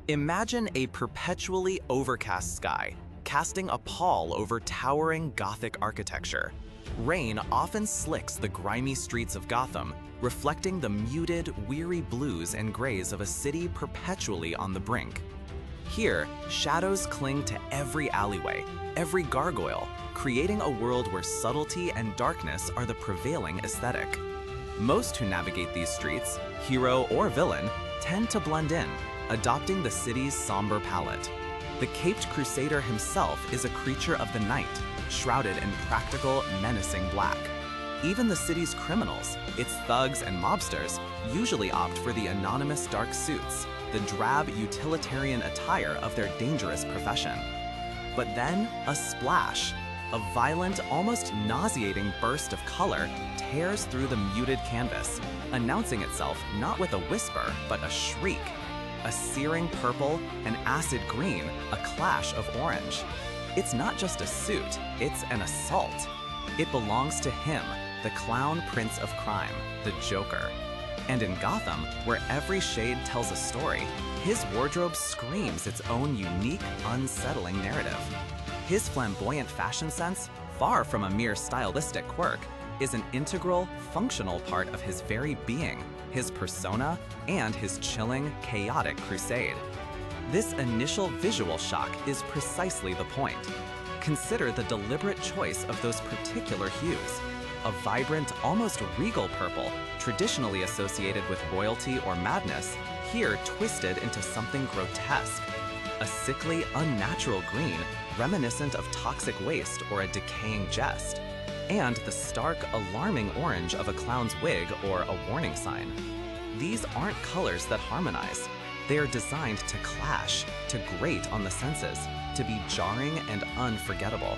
Imagine a perpetually overcast sky, casting a pall over towering Gothic architecture. Rain often slicks the grimy streets of Gotham, reflecting the muted, weary blues and grays of a city perpetually on the brink. Here, shadows cling to every alleyway, every gargoyle, creating a world where subtlety and darkness are the prevailing aesthetic. Most who navigate these streets, hero or villain, tend to blend in, adopting the city's somber palette. The caped crusader himself is a creature of the night, shrouded in practical, menacing black. Even the city's criminals, its thugs and mobsters, usually opt for the anonymous dark suits, the drab utilitarian attire of their dangerous profession. But then, a splash. A violent, almost nauseating burst of color tears through the muted canvas, announcing itself not with a whisper, but a shriek. A searing purple, an acid green, a clash of orange. It's not just a suit, it's an assault. It belongs to him, the clown prince of crime, the Joker. And in Gotham, where every shade tells a story, his wardrobe screams its own unique, unsettling narrative. His flamboyant fashion sense, far from a mere stylistic quirk, is an integral, functional part of his very being, his persona, and his chilling, chaotic crusade. This initial visual shock is precisely the point. Consider the deliberate choice of those particular hues. A vibrant, almost regal purple, traditionally associated with royalty or madness, here twisted into something grotesque. A sickly, unnatural green, reminiscent of toxic waste or a decaying jest. And the stark, alarming orange of a clown's wig or a warning sign. These aren't colors that harmonize. They are designed to clash, to grate on the senses, to be jarring and unforgettable.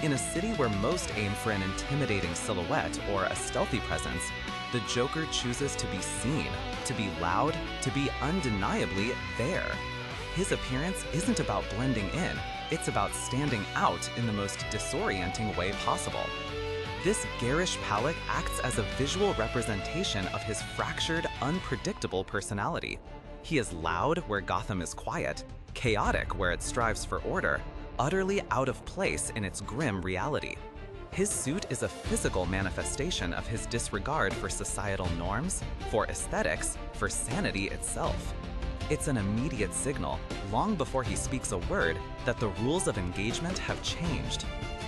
In a city where most aim for an intimidating silhouette or a stealthy presence, the Joker chooses to be seen, to be loud, to be undeniably there. His appearance isn't about blending in, it's about standing out in the most disorienting way possible. This garish palette acts as a visual representation of his fractured, unpredictable personality. He is loud where Gotham is quiet, chaotic where it strives for order, utterly out of place in its grim reality. His suit is a physical manifestation of his disregard for societal norms, for aesthetics, for sanity itself. It's an immediate signal, long before he speaks a word, that the rules of engagement have changed.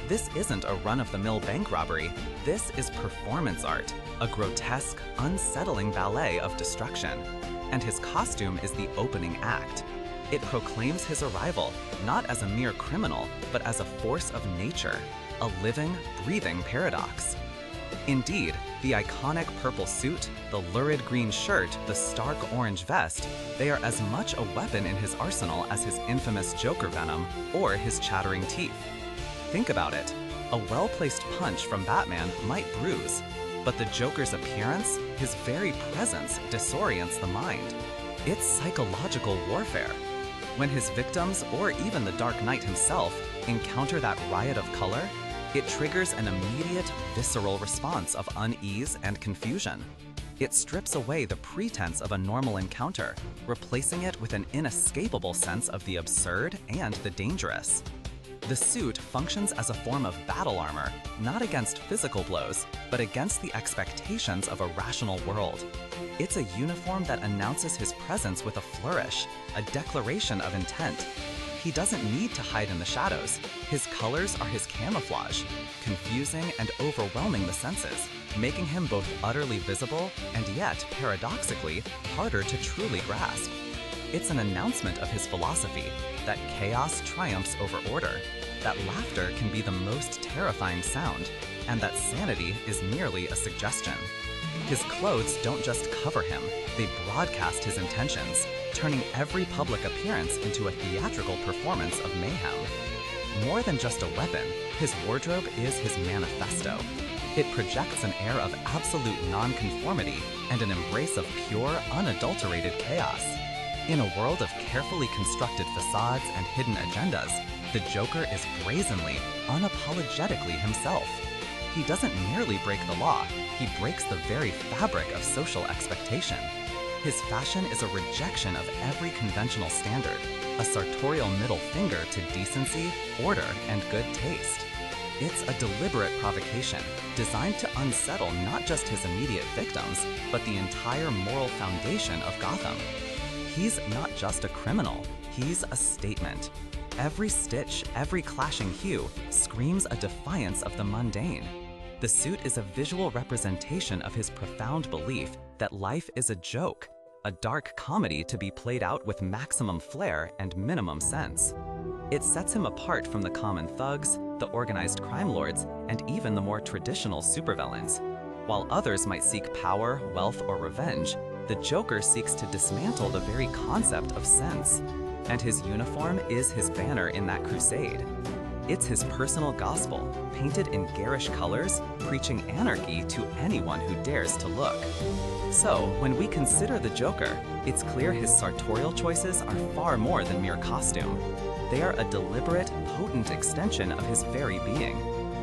This isn't a run-of-the-mill bank robbery. This is performance art, a grotesque, unsettling ballet of destruction. And his costume is the opening act. It proclaims his arrival, not as a mere criminal, but as a force of nature, a living, breathing paradox. Indeed, the iconic purple suit, the lurid green shirt, the stark orange vest, they are as much a weapon in his arsenal as his infamous Joker venom or his chattering teeth. Think about it. A well-placed punch from Batman might bruise, but the Joker's appearance, his very presence, disorients the mind. It's psychological warfare. When his victims, or even the Dark Knight himself, encounter that riot of color, it triggers an immediate, visceral response of unease and confusion. It strips away the pretense of a normal encounter, replacing it with an inescapable sense of the absurd and the dangerous. The suit functions as a form of battle armor, not against physical blows, but against the expectations of a rational world. It's a uniform that announces his presence with a flourish, a declaration of intent. He doesn't need to hide in the shadows. His colors are his camouflage, confusing and overwhelming the senses, making him both utterly visible and yet, paradoxically, harder to truly grasp. It's an announcement of his philosophy, that chaos triumphs over order, that laughter can be the most terrifying sound, and that sanity is merely a suggestion. His clothes don't just cover him, they broadcast his intentions, turning every public appearance into a theatrical performance of mayhem. More than just a weapon, his wardrobe is his manifesto. It projects an air of absolute nonconformity and an embrace of pure, unadulterated chaos. In a world of carefully constructed facades and hidden agendas, the Joker is brazenly, unapologetically himself. He doesn't merely break the law, he breaks the very fabric of social expectation. His fashion is a rejection of every conventional standard, a sartorial middle finger to decency, order, and good taste. It's a deliberate provocation, designed to unsettle not just his immediate victims, but the entire moral foundation of Gotham. He's not just a criminal, he's a statement. Every stitch, every clashing hue screams a defiance of the mundane. The suit is a visual representation of his profound belief that life is a joke, a dark comedy to be played out with maximum flair and minimum sense. It sets him apart from the common thugs, the organized crime lords, and even the more traditional supervillains. While others might seek power, wealth, or revenge, the Joker seeks to dismantle the very concept of sense. And his uniform is his banner in that crusade. It's his personal gospel, painted in garish colors, preaching anarchy to anyone who dares to look. So, when we consider the Joker, it's clear his sartorial choices are far more than mere costume. They are a deliberate, potent extension of his very being.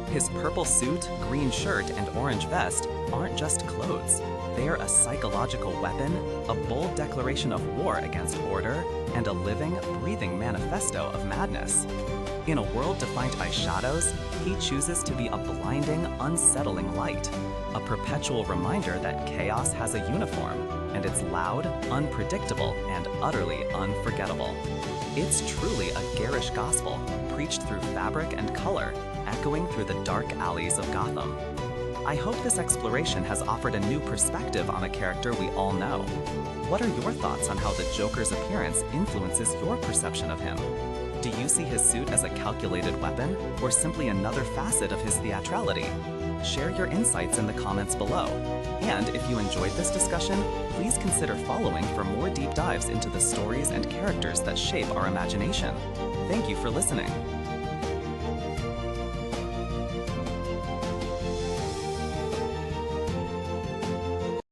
His purple suit, green shirt, and orange vest aren't just clothes. They are a psychological weapon, a bold declaration of war against order, and a living, breathing manifesto of madness. In a world defined by shadows, he chooses to be a blinding, unsettling light, a perpetual reminder that chaos has a uniform, and it's loud, unpredictable, and utterly unforgettable. It's truly a garish gospel, preached through fabric and color, echoing through the dark alleys of Gotham. I hope this exploration has offered a new perspective on a character we all know. What are your thoughts on how the Joker's appearance influences your perception of him? Do you see his suit as a calculated weapon, or simply another facet of his theatrality? Share your insights in the comments below. And if you enjoyed this discussion, please consider following for more deep dives into the stories and characters that shape our imagination. Thank you for listening.